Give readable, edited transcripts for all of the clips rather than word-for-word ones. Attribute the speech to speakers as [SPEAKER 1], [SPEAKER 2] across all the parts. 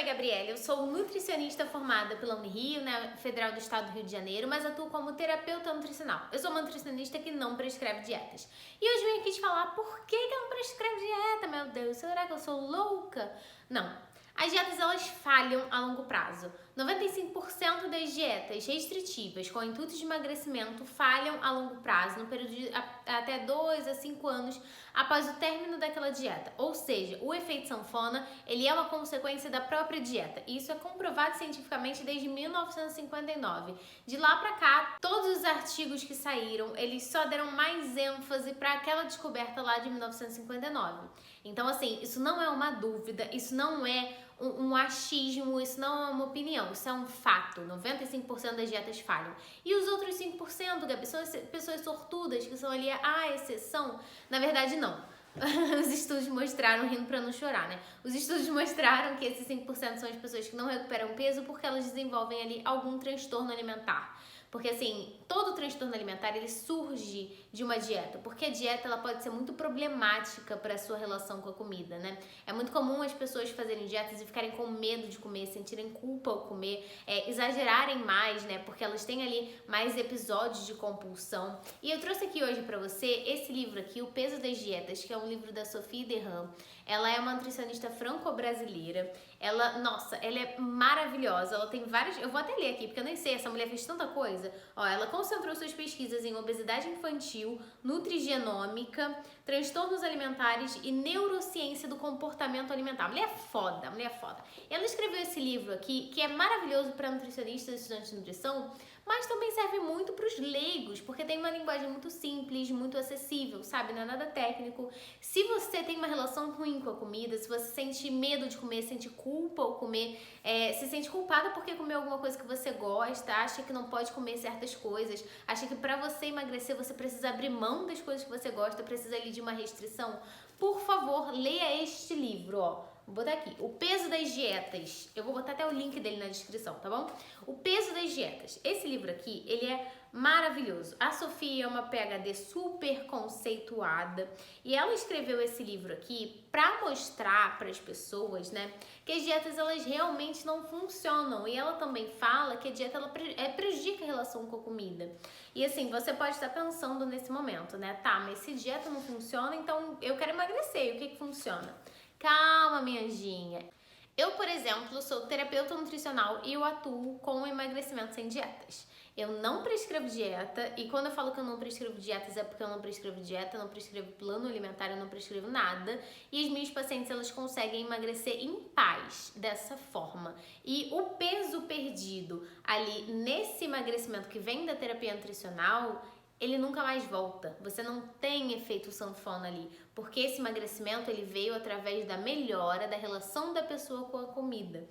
[SPEAKER 1] nome é Gabriela, eu sou nutricionista formada pela Unirio, na Federal do Estado do Rio de Janeiro, mas atuo como terapeuta nutricional. Eu sou uma nutricionista que não prescreve dietas. E hoje vim aqui te falar por que eu não prescrevo dieta, meu Deus, será que eu sou louca? Não. As dietas, elas falham a longo prazo. 95% das dietas restritivas com o intuito de emagrecimento falham a longo prazo, no período de até 2 a 5 anos após o término daquela dieta. Ou seja, o efeito sanfona, ele é uma consequência da própria dieta. E isso é comprovado cientificamente desde 1959. De lá pra cá, todos os artigos que saíram, eles só deram mais ênfase para aquela descoberta lá de 1959. Então, assim, isso não é uma dúvida, isso não é um achismo, isso não é uma opinião, isso é um fato. 95% das dietas falham. E os outros 5%, Gabi, são as pessoas sortudas que são ali a exceção? Na verdade, não. Os estudos mostraram, rindo pra não chorar, né? Os estudos mostraram que esses 5% são as pessoas que não recuperam peso porque elas desenvolvem ali algum transtorno alimentar. Porque assim, todo transtorno alimentar, ele surge de uma dieta, porque a dieta, ela pode ser muito problemática para a sua relação com a comida, né? É muito comum as pessoas fazerem dietas e ficarem com medo de comer, sentirem culpa ao comer, exagerarem mais, né? Porque elas têm ali mais episódios de compulsão. E eu trouxe aqui hoje para você esse livro aqui, O Peso das Dietas, que é um livro da Sophie Derham. Ela é uma nutricionista franco-brasileira. Ela é maravilhosa. Ela tem vários... Eu vou até ler aqui, porque eu nem sei, essa mulher fez tanta coisa. Ó, ela concentrou suas pesquisas em obesidade infantil, nutrigenômica, transtornos alimentares e neurociência do comportamento alimentar. Mulher foda, mulher foda. Ela escreveu esse livro aqui, que é maravilhoso para nutricionistas e estudantes de nutrição, mas também serve muito para os leigos, porque tem uma linguagem muito simples, muito acessível, sabe? Não é nada técnico. Se você tem uma relação ruim com a comida, se você sente medo de comer, sente culpa ao comer, se sente culpada porque comeu alguma coisa que você gosta, acha que não pode comer certas coisas, acha que para você emagrecer você precisa abrir mão das coisas que você gosta, precisa ali de uma restrição, por favor, leia este livro, ó. Vou botar aqui, O Peso das Dietas. Eu vou botar até o link dele na descrição, tá bom? O Peso das Dietas. Esse livro aqui, ele é maravilhoso. A Sophie é uma PhD super conceituada e ela escreveu esse livro aqui pra mostrar para as pessoas, né, que as dietas, elas realmente não funcionam. E ela também fala que a dieta, ela prejudica a relação com a comida. E assim, você pode estar pensando nesse momento, né, tá, mas se dieta não funciona, então eu quero emagrecer. E o que funciona? Calma, minha anjinha. Eu, por exemplo, sou terapeuta nutricional e eu atuo com o emagrecimento sem dietas. Eu não prescrevo dieta, e quando eu falo que eu não prescrevo dietas é porque eu não prescrevo dieta, eu não prescrevo plano alimentar, eu não prescrevo nada. E as minhas pacientes, elas conseguem emagrecer em paz dessa forma. E o peso perdido ali nesse emagrecimento que vem da terapia nutricional, ele nunca mais volta. Você não tem efeito sanfona ali, porque esse emagrecimento, ele veio através da melhora da relação da pessoa com a comida.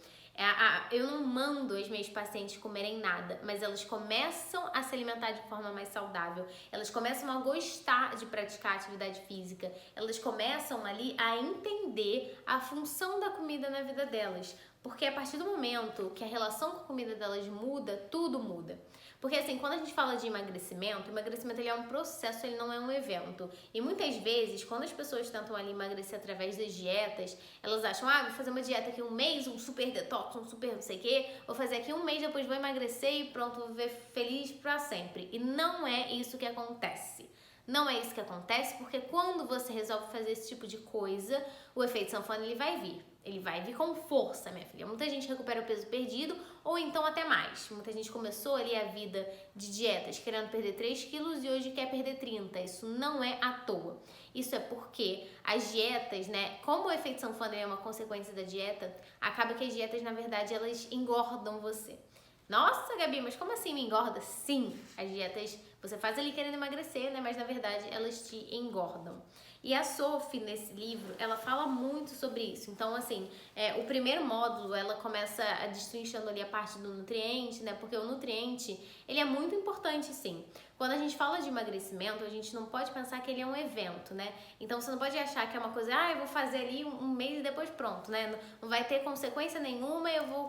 [SPEAKER 1] Eu não mando as minhas pacientes comerem nada, mas elas começam a se alimentar de forma mais saudável, elas começam a gostar de praticar atividade física, elas começam ali a entender a função da comida na vida delas, porque a partir do momento que a relação com a comida delas muda, tudo muda. Porque assim, quando a gente fala de emagrecimento, o emagrecimento, ele é um processo, ele não é um evento. E muitas vezes, quando as pessoas tentam ali emagrecer através das dietas, elas acham, vou fazer uma dieta aqui um mês, um super detox, um super não sei o quê, vou fazer aqui um mês, depois vou emagrecer e pronto, vou viver feliz pra sempre. E não é isso que acontece. Não é isso que acontece, porque quando você resolve fazer esse tipo de coisa, o efeito sanfona, ele vai vir. Ele vai vir com força, minha filha. Muita gente recupera o peso perdido, ou então até mais. Muita gente começou ali a vida de dietas querendo perder 3 quilos e hoje quer perder 30. Isso não é à toa. Isso é porque as dietas, né, como o efeito sanfona é uma consequência da dieta, acaba que as dietas, na verdade, elas engordam você. Nossa, Gabi, mas como assim me engorda? Sim, as dietas, você faz ali querendo emagrecer, né? Mas na verdade elas te engordam. E a Sophie, nesse livro, ela fala muito sobre isso. Então, assim, o primeiro módulo, ela começa destrinchando ali a parte do nutriente, né? Porque o nutriente, ele é muito importante, sim. Quando a gente fala de emagrecimento, a gente não pode pensar que ele é um evento, né? Então, você não pode achar que é uma coisa, eu vou fazer ali um mês e depois pronto, né? Não vai ter consequência nenhuma e eu vou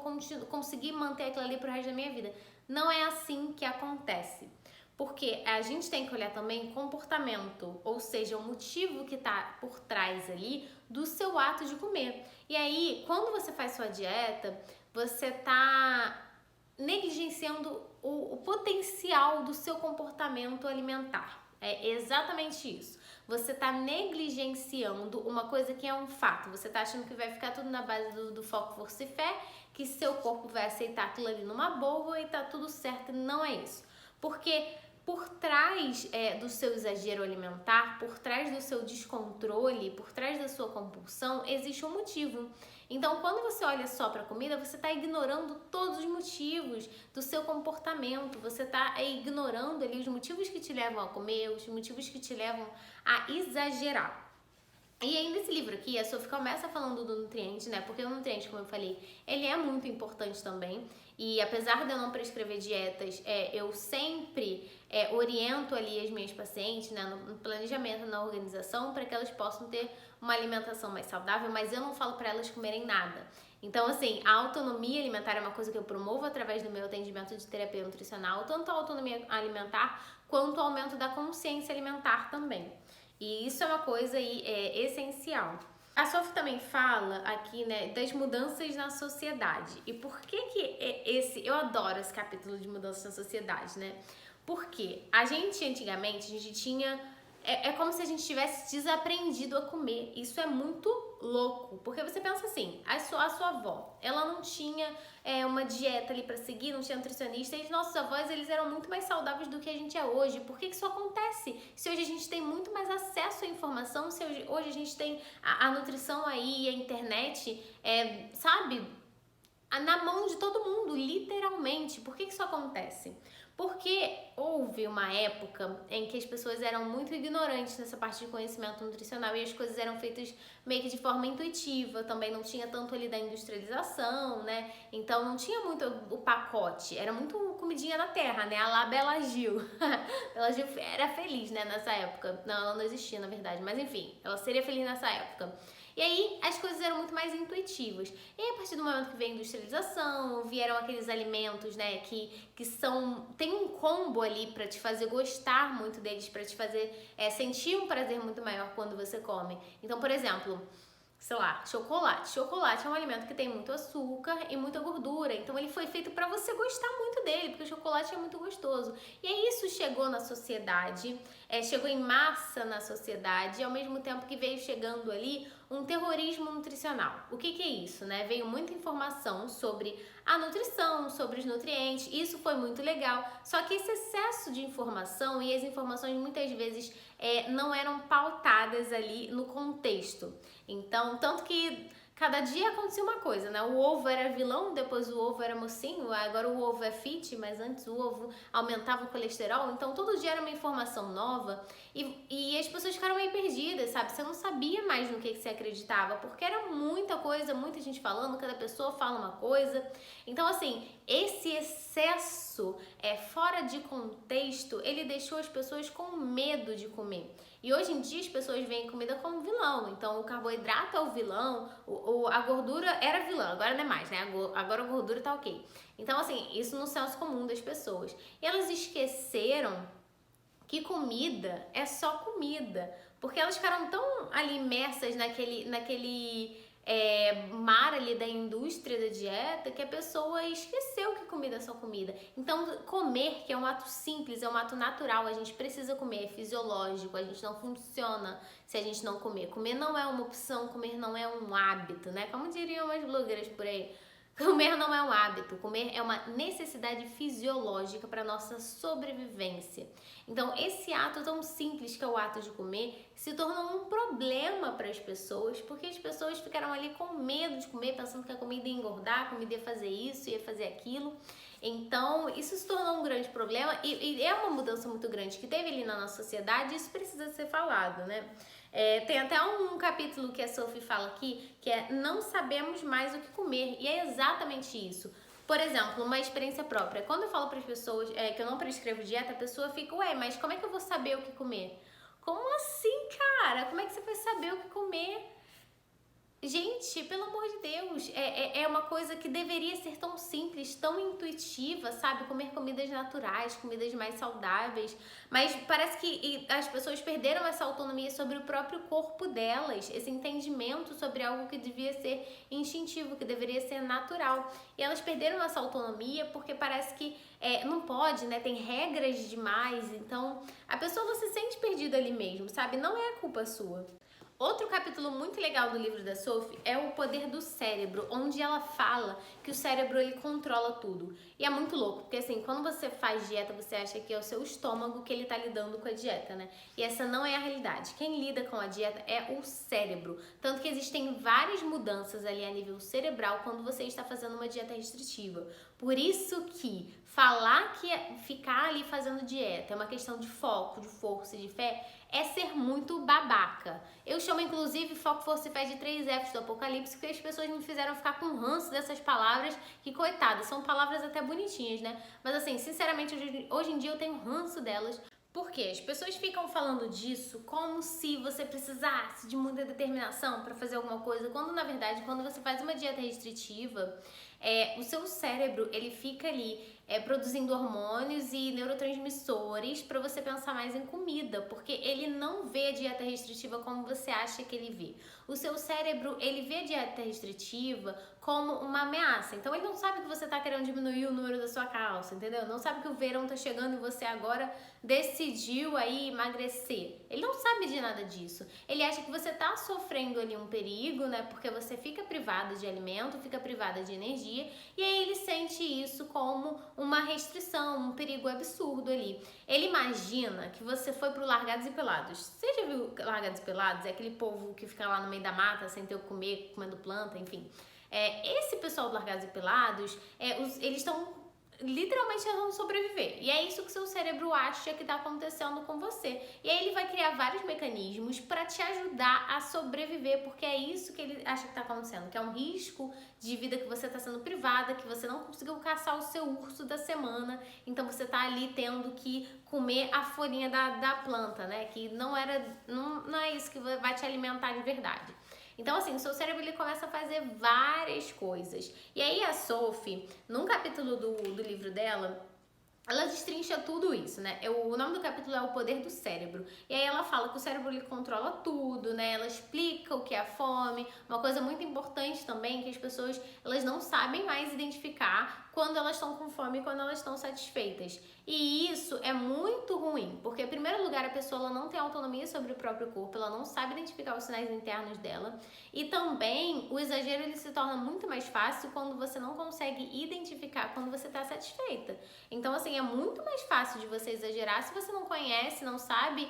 [SPEAKER 1] conseguir manter aquilo ali pro resto da minha vida. Não é assim que acontece. Porque a gente tem que olhar também comportamento, ou seja, o motivo que está por trás ali do seu ato de comer. E aí, quando você faz sua dieta, você tá negligenciando o potencial do seu comportamento alimentar. É exatamente isso. Você tá negligenciando uma coisa que é um fato. Você tá achando que vai ficar tudo na base do foco, força e fé, que seu corpo vai aceitar aquilo ali numa boa e tá tudo certo. Não é isso. Porque por trás do seu exagero alimentar, por trás do seu descontrole, por trás da sua compulsão, existe um motivo. Então, quando você olha só para a comida, você está ignorando todos os motivos do seu comportamento, você está ignorando ali os motivos que te levam a comer, os motivos que te levam a exagerar. E aí nesse livro aqui, a Sophie começa falando do nutriente, né? Porque o nutriente, como eu falei, ele é muito importante também. E apesar de eu não prescrever dietas, eu sempre oriento ali as minhas pacientes, né, no planejamento, na organização, para que elas possam ter uma alimentação mais saudável, mas eu não falo para elas comerem nada. Então, assim, a autonomia alimentar é uma coisa que eu promovo através do meu atendimento de terapia nutricional, tanto a autonomia alimentar quanto o aumento da consciência alimentar também. E isso é uma coisa aí essencial. A Sophie também fala aqui, né, das mudanças na sociedade. E por que eu adoro esse capítulo de mudanças na sociedade, né? Porque antigamente, a gente tinha... É como se a gente tivesse desaprendido a comer. Isso é muito louco. Porque você pensa assim, a sua avó, ela não tinha uma dieta ali pra seguir, não tinha nutricionista. E os nossos avós, eles eram muito mais saudáveis do que a gente é hoje. Por que isso acontece? Se hoje a gente tem muito mais acesso à informação, se hoje a gente tem a nutrição aí, a internet, sabe? Na mão de todo mundo, literalmente. Por que isso acontece? Porque houve uma época em que as pessoas eram muito ignorantes nessa parte de conhecimento nutricional e as coisas eram feitas meio que de forma intuitiva, também não tinha tanto ali da industrialização, né? Então não tinha muito o pacote, era muito comidinha na terra, né? A lá Bela Gil. Bela Gil era feliz, né, nessa época. Não, ela não existia, na verdade, mas enfim, ela seria feliz nessa época. E aí as coisas eram muito mais intuitivas. E aí, a partir do momento que veio a industrialização, vieram aqueles alimentos, né, que tem um combo ali pra te fazer gostar muito deles, pra te fazer sentir um prazer muito maior quando você come. Então, por exemplo, sei lá, chocolate. Chocolate é um alimento que tem muito açúcar e muita gordura. Então ele foi feito para você gostar muito dele, porque o chocolate é muito gostoso. E aí isso chegou na sociedade, chegou em massa na sociedade, e ao mesmo tempo que veio chegando ali um terrorismo nutricional. O que é isso, né? Veio muita informação sobre a nutrição, sobre os nutrientes. Isso foi muito legal. Só que esse excesso de informação e as informações muitas vezes não eram pautadas ali no contexto. Então, tanto que cada dia acontecia uma coisa, né? O ovo era vilão, depois o ovo era mocinho, agora o ovo é fit, mas antes o ovo aumentava o colesterol. Então, todo dia era uma informação nova e as pessoas ficaram meio perdidas, sabe? Você não sabia mais no que você acreditava, porque era muita coisa, muita gente falando, cada pessoa fala uma coisa. Então, assim, esse excesso fora de contexto, ele deixou as pessoas com medo de comer. E hoje em dia as pessoas veem comida como vilão. Então o carboidrato é o vilão, a gordura era vilã, agora não é mais, né? Agora a gordura tá ok. Então, assim, isso no senso comum das pessoas. E elas esqueceram que comida é só comida. Porque elas ficaram tão ali imersas naquele mar ali da indústria da dieta que a pessoa esqueceu que comida é só comida. Então comer, que é um ato simples, é um ato natural, a gente precisa comer, é fisiológico, a gente não funciona se a gente não comer. Comer não é uma opção, comer não é um hábito, né? Como diriam as blogueiras por aí. Comer não é um hábito, comer é uma necessidade fisiológica para nossa sobrevivência. Então, esse ato tão simples que é o ato de comer se tornou um problema para as pessoas, porque as pessoas ficaram ali com medo de comer, pensando que a comida ia engordar, a comida ia fazer isso, ia fazer aquilo. Então, isso se tornou um grande problema e é uma mudança muito grande que teve ali na nossa sociedade e isso precisa ser falado, né? Tem até um capítulo que a Sophie fala aqui, que é não sabemos mais o que comer, e é exatamente isso. Por exemplo, uma experiência própria. Quando eu falo para as pessoas que eu não prescrevo dieta, a pessoa fica, ué, mas como é que eu vou saber o que comer? Como assim, cara? Como é que você vai saber o que comer? Gente, pelo amor de Deus, é uma coisa que deveria ser tão simples, tão intuitiva, sabe? Comer comidas naturais, comidas mais saudáveis. Mas parece que as pessoas perderam essa autonomia sobre o próprio corpo delas, esse entendimento sobre algo que devia ser instintivo, que deveria ser natural. E elas perderam essa autonomia porque parece que não pode, né? Tem regras demais. Então a pessoa não se sente perdida ali mesmo, sabe? Não é a culpa sua. Outro capítulo muito legal do livro da Sophie é o poder do cérebro, onde ela fala que o cérebro ele controla tudo. E é muito louco, porque assim, quando você faz dieta, você acha que é o seu estômago que ele tá lidando com a dieta, né? E essa não é a realidade. Quem lida com a dieta é o cérebro. Tanto que existem várias mudanças ali a nível cerebral quando você está fazendo uma dieta restritiva. Por isso que falar que ficar ali fazendo dieta é uma questão de foco, de força e de fé é ser muito babaca. Eu chamo inclusive foco, força e fé de 3 Fs do Apocalipse, porque as pessoas me fizeram ficar com ranço dessas palavras, que coitadas, são palavras até bonitinhas, né? Mas assim, sinceramente, hoje em dia eu tenho ranço delas, porque as pessoas ficam falando disso como se você precisasse de muita determinação para fazer alguma coisa, quando na verdade, quando você faz uma dieta restritiva, o seu cérebro ele fica ali produzindo hormônios e neurotransmissores para você pensar mais em comida, porque ele não vê a dieta restritiva como você acha que ele vê. O seu cérebro ele vê a dieta restritiva como uma ameaça. Então ele não sabe que você está querendo diminuir o número da sua calça, entendeu? Não sabe que o verão está chegando e você agora decidiu aí emagrecer. Ele não sabe de nada disso. Ele acha que você está sofrendo ali um perigo, né? Porque você fica privada de alimento, fica privada de energia, e aí ele sente isso como uma restrição, um perigo absurdo ali. Ele imagina que você foi pro Largados e Pelados. Você já viu Largados e Pelados? É aquele povo que fica lá no meio da mata sem ter o que comer, comendo planta, enfim. Esse pessoal do Largados e Pelados, eles estão literalmente tentando sobreviver. E é isso que seu cérebro acha que está acontecendo com você. E aí ele vai criar vários mecanismos para te ajudar a sobreviver, porque é isso que ele acha que está acontecendo, que é um risco de vida que você está sendo privada, que você não conseguiu caçar o seu urso da semana, então você está ali tendo que comer a folhinha da planta, né? Que não é isso que vai te alimentar de verdade. Então, assim, o seu cérebro ele começa a fazer várias coisas. E aí a Sophie, num capítulo do livro dela, ela destrincha tudo isso, né? O nome do capítulo é O Poder do Cérebro. E aí ela fala que o cérebro ele controla tudo, né? Ela explica o que é a fome. Uma coisa muito importante também que as pessoas elas não sabem mais identificar quando elas estão com fome e quando elas estão satisfeitas. E isso é muito ruim, porque em primeiro lugar a pessoa ela não tem autonomia sobre o próprio corpo, ela não sabe identificar os sinais internos dela. E também o exagero ele se torna muito mais fácil quando você não consegue identificar quando você está satisfeita. Então assim, é muito mais fácil de você exagerar se você não conhece, não sabe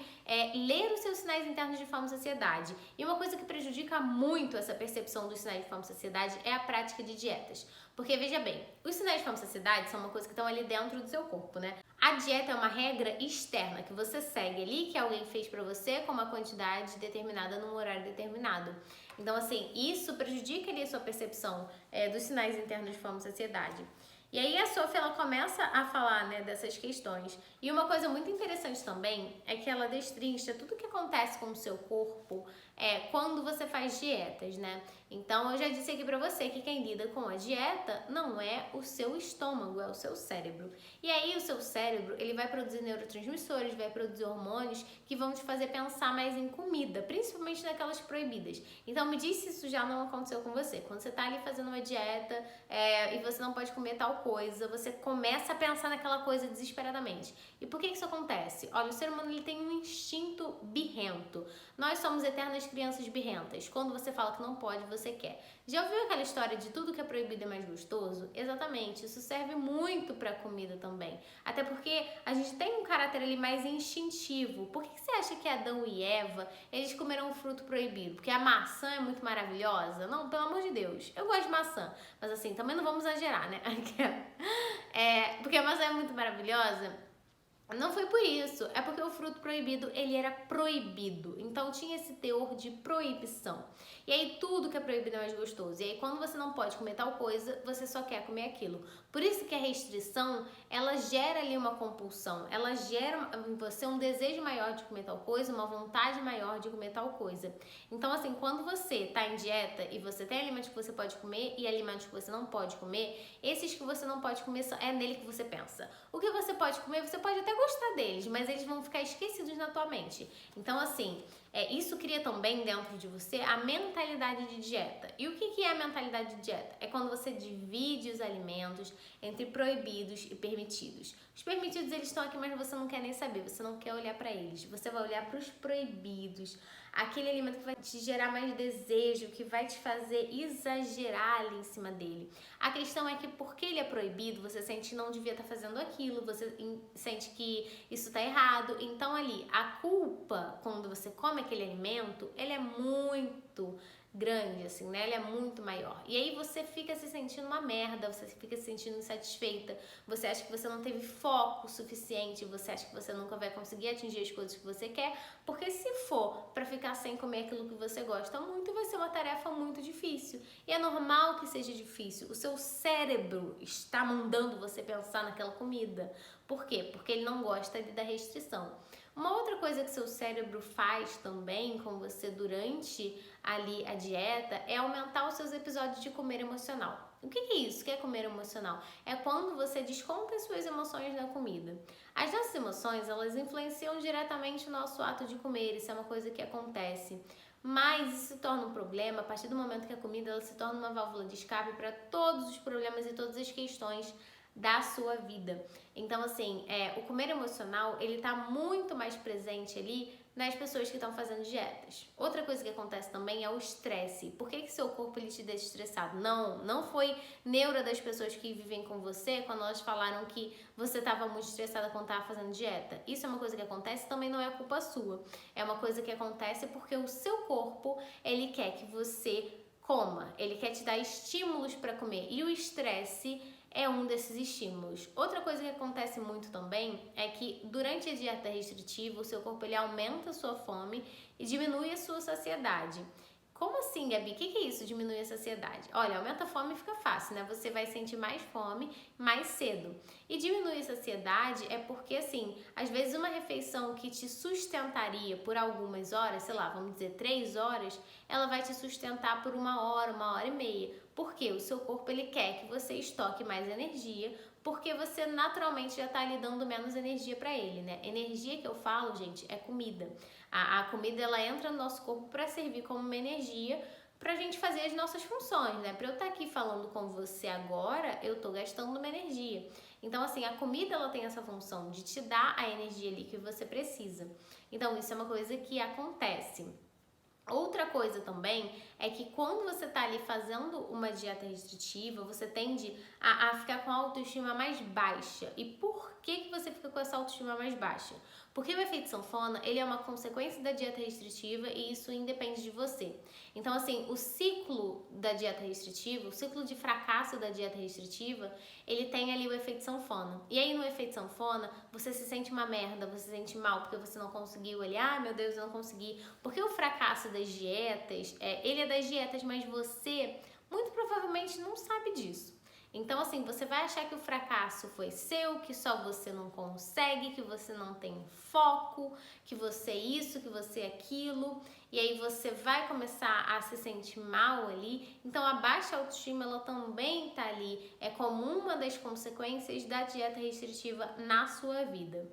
[SPEAKER 1] ler os seus sinais internos de fome e saciedade. E uma coisa que prejudica muito essa percepção dos sinais de fome e saciedade é a prática de dietas. Porque veja bem, os sinais de fome e saciedade são uma coisa que estão ali dentro do seu corpo, né? A dieta é uma regra externa que você segue ali, que alguém fez pra você com uma quantidade determinada num horário determinado. Então assim, isso prejudica ali a sua percepção dos sinais internos de fome e saciedade. E aí a Sophie ela começa a falar, né, dessas questões. E uma coisa muito interessante também é que ela destrincha tudo o que acontece com o seu corpo quando você faz dietas, né? Então eu já disse aqui pra você que quem lida com a dieta não é o seu estômago, é o seu cérebro. E aí o seu cérebro, ele vai produzir neurotransmissores, vai produzir hormônios que vão te fazer pensar mais em comida, principalmente naquelas proibidas. Então me diz se isso já não aconteceu com você. Quando você tá ali fazendo uma dieta e você não pode comer tal coisa, você começa a pensar naquela coisa desesperadamente. E por que isso acontece? Olha, o ser humano ele tem um instinto birrento. Nós somos eternas crianças birrentas. Quando você fala que não pode, você quer. Já ouviu aquela história de tudo que é proibido é mais gostoso? Exatamente, isso serve muito pra comida também. Até porque a gente tem um caráter ali mais instintivo. Por que você acha que Adão e Eva, eles comeram um fruto proibido? Porque a maçã é muito maravilhosa? Não, pelo amor de Deus. Eu gosto de maçã, mas assim, também não vamos exagerar, né? Porque a maçã é muito maravilhosa. Não foi por isso, é porque o fruto proibido, ele era proibido, então tinha esse teor de proibição. E aí tudo que é proibido é mais gostoso. E aí quando você não pode comer tal coisa, você só quer comer aquilo. Por isso que a restrição, ela gera ali uma compulsão, ela gera em você um desejo maior de comer tal coisa, uma vontade maior de comer tal coisa. Então assim, quando você tá em dieta e você tem alimentos que você pode comer e alimentos que você não pode comer, esses que você não pode comer, é nele que você pensa. O que você pode comer, você pode até gostar deles, mas eles vão ficar esquecidos na tua mente. Então, assim, isso cria também dentro de você a mentalidade de dieta. E o que é a mentalidade de dieta? É quando você divide os alimentos entre proibidos e permitidos. Os permitidos, eles estão aqui, mas você não quer nem saber, você não quer olhar para eles. Você vai olhar para os proibidos, aquele alimento que vai te gerar mais desejo, que vai te fazer exagerar ali em cima dele. A questão é que porque ele é proibido, você sente que não devia estar fazendo aquilo, você sente que isso está errado. Então ali, a culpa quando você come aquele alimento, ele é muito grande, assim, né? Ele é muito maior. E aí você fica se sentindo uma merda, você fica se sentindo insatisfeita, você acha que você não teve foco suficiente, você acha que você nunca vai conseguir atingir as coisas que você quer, porque se for pra ficar sem comer aquilo que você gosta muito, vai ser uma tarefa muito difícil. E é normal que seja difícil. O seu cérebro está mandando você pensar naquela comida. Por quê? Porque ele não gosta da restrição. Uma outra coisa que seu cérebro faz também com você durante ali a dieta é aumentar os seus episódios de comer emocional. O que é isso? O que é comer emocional? É quando você desconta as suas emoções na comida. As nossas emoções, elas influenciam diretamente o nosso ato de comer, isso é uma coisa que acontece. Mas isso se torna um problema a partir do momento que a comida ela se torna uma válvula de escape para todos os problemas e todas as questões da sua vida. Então, assim, o comer emocional, ele tá muito mais presente ali nas pessoas que estão fazendo dietas. Outra coisa que acontece também é o estresse. Por que seu corpo ele te deixa estressado? Não foi neura das pessoas que vivem com você quando elas falaram que você estava muito estressada quando estava fazendo dieta. Isso é uma coisa que acontece, também não é culpa sua. É uma coisa que acontece porque o seu corpo, ele quer que você coma, ele quer te dar estímulos para comer. E o estresse é um desses estímulos. Outra coisa que acontece muito também é que durante a dieta restritiva, o seu corpo ele aumenta a sua fome e diminui a sua saciedade. Como assim, Gabi? O que é isso, diminuir a saciedade? Olha, aumenta a fome e fica fácil, né? Você vai sentir mais fome mais cedo. E diminuir a saciedade é porque, assim, às vezes uma refeição que te sustentaria por algumas horas, sei lá, vamos dizer 3 horas, ela vai te sustentar por 1 hora e meia. Porque o seu corpo, ele quer que você estoque mais energia, porque você naturalmente já está ali dando menos energia para ele, né? Energia que eu falo, gente, é comida. A comida, ela entra no nosso corpo para servir como uma energia pra gente fazer as nossas funções, né? Pra eu estar aqui falando com você agora, eu tô gastando uma energia. Então, assim, a comida, ela tem essa função de te dar a energia ali que você precisa. Então, isso é uma coisa que acontece. Outra coisa também é que quando você tá ali fazendo uma dieta restritiva, você tende a ficar com a autoestima mais baixa. E por que você fica com essa autoestima mais baixa? Porque o efeito sanfona, ele é uma consequência da dieta restritiva e isso independe de você. Então, assim, o ciclo da dieta restritiva, o ciclo de fracasso da dieta restritiva, ele tem ali o efeito sanfona. E aí, no efeito sanfona, você se sente uma merda, você se sente mal porque você não conseguiu ali, meu Deus, eu não consegui. Porque o fracasso das dietas, ele é das dietas, mas você muito provavelmente não sabe disso. Então, assim, você vai achar que o fracasso foi seu, que só você não consegue, que você não tem foco, que você é isso, que você é aquilo, e aí você vai começar a se sentir mal ali. Então, a baixa autoestima, ela também tá ali, é como uma das consequências da dieta restritiva na sua vida.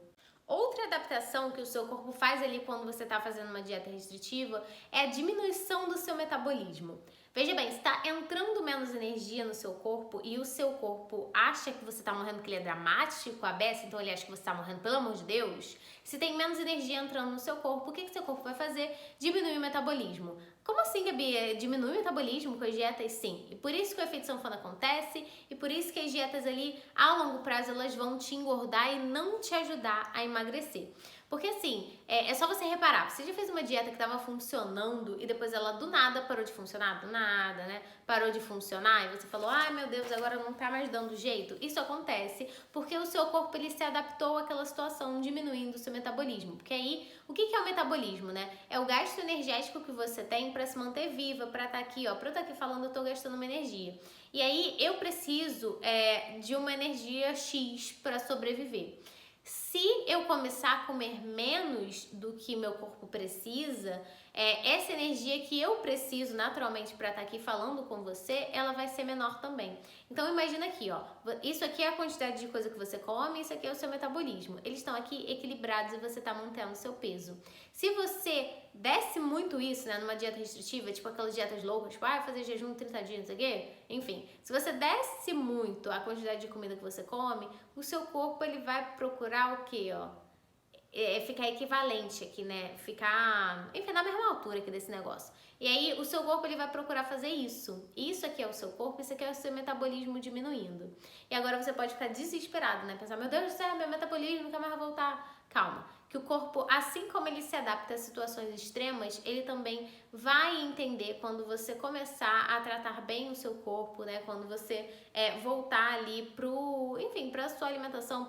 [SPEAKER 1] Outra adaptação que o seu corpo faz ali quando você está fazendo uma dieta restritiva é a diminuição do seu metabolismo. Veja bem, se está entrando menos energia no seu corpo e o seu corpo acha que você está morrendo porque ele é dramático, a beça, então ele acha que você está morrendo, pelo amor de Deus, se tem menos energia entrando no seu corpo, o que seu corpo vai fazer? Diminuir o metabolismo. Como assim, Gabi? Diminui o metabolismo com as dietas? Sim. E por isso que o efeito sanfona acontece e por por isso que as dietas ali, a longo prazo, elas vão te engordar e não te ajudar a emagrecer. Porque assim, é só você reparar, você já fez uma dieta que estava funcionando e depois ela do nada parou de funcionar? Do nada, né? Parou de funcionar e você falou, ai meu Deus, agora não tá mais dando jeito. Isso acontece porque o seu corpo ele se adaptou àquela situação, diminuindo o seu metabolismo. Porque aí, o que é o metabolismo, né? É o gasto energético que você tem para se manter viva, para estar aqui, ó. Pra eu estar aqui falando, eu tô gastando uma energia. E aí, eu preciso de uma energia X para sobreviver. Se eu começar a comer menos do que meu corpo precisa, essa energia que eu preciso naturalmente para estar aqui falando com você, ela vai ser menor também. Então imagina aqui, ó, isso aqui é a quantidade de coisa que você come, isso aqui é o seu metabolismo. Eles estão aqui equilibrados e você está mantendo o seu peso. Se você desce muito isso, né, numa dieta restritiva, tipo aquelas dietas loucas, tipo, fazer jejum 30 dias, não sei o quê, enfim, se você desce muito a quantidade de comida que você come, o seu corpo ele vai procurar o quê, ó? Ficar equivalente aqui, né? Ficar, enfim, na mesma altura aqui desse negócio. E aí o seu corpo ele vai procurar fazer isso. Isso aqui é o seu corpo, isso aqui é o seu metabolismo diminuindo. E agora você pode ficar desesperado, né? Pensar, meu Deus do céu, meu metabolismo nunca mais vai voltar. Calma, que o corpo, assim como ele se adapta a situações extremas, ele também vai entender quando você começar a tratar bem o seu corpo, né? Quando você voltar ali pra sua alimentação,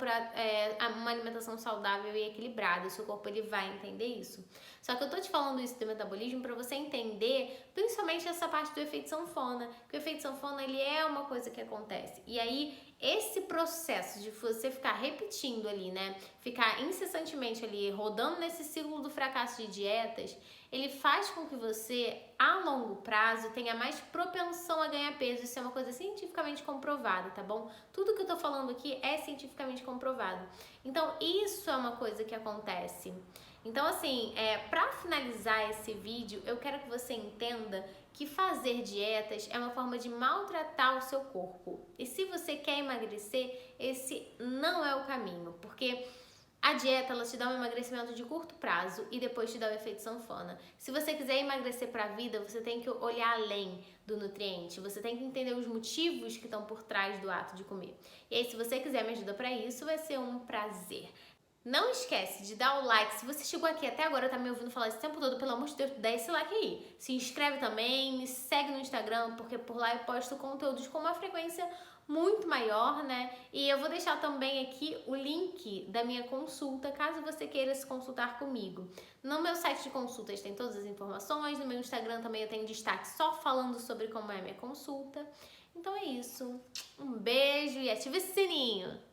[SPEAKER 1] uma alimentação saudável e equilibrada. O seu corpo ele vai entender isso. Só que eu tô te falando isso do metabolismo para você entender, principalmente essa parte do efeito sanfona, que o efeito sanfona ele é uma coisa que acontece. E aí esse processo de você ficar repetindo ali, né, ficar incessantemente ali rodando nesse ciclo do fracasso de dietas, ele faz com que você, a longo prazo, tenha mais propensão a ganhar peso. Isso é uma coisa cientificamente comprovada, tá bom? Tudo que eu tô falando aqui é cientificamente comprovado. Então, isso é uma coisa que acontece. Então, assim, pra finalizar esse vídeo, eu quero que você entenda que fazer dietas é uma forma de maltratar o seu corpo. E se você quer emagrecer, esse não é o caminho, porque a dieta, ela te dá um emagrecimento de curto prazo e depois te dá o efeito sanfona. Se você quiser emagrecer para a vida, você tem que olhar além do nutriente. Você tem que entender os motivos que estão por trás do ato de comer. E aí, se você quiser me ajudar para isso, vai ser um prazer. Não esquece de dar o like. Se você chegou aqui até agora, tá me ouvindo falar esse tempo todo, pelo amor de Deus, dá esse like aí. Se inscreve também, me segue no Instagram, porque por lá eu posto conteúdos com uma frequência muito maior, né? E eu vou deixar também aqui o link da minha consulta, caso você queira se consultar comigo. No meu site de consultas tem todas as informações, no meu Instagram também eu tenho destaque só falando sobre como é a minha consulta. Então é isso. Um beijo e ative esse sininho!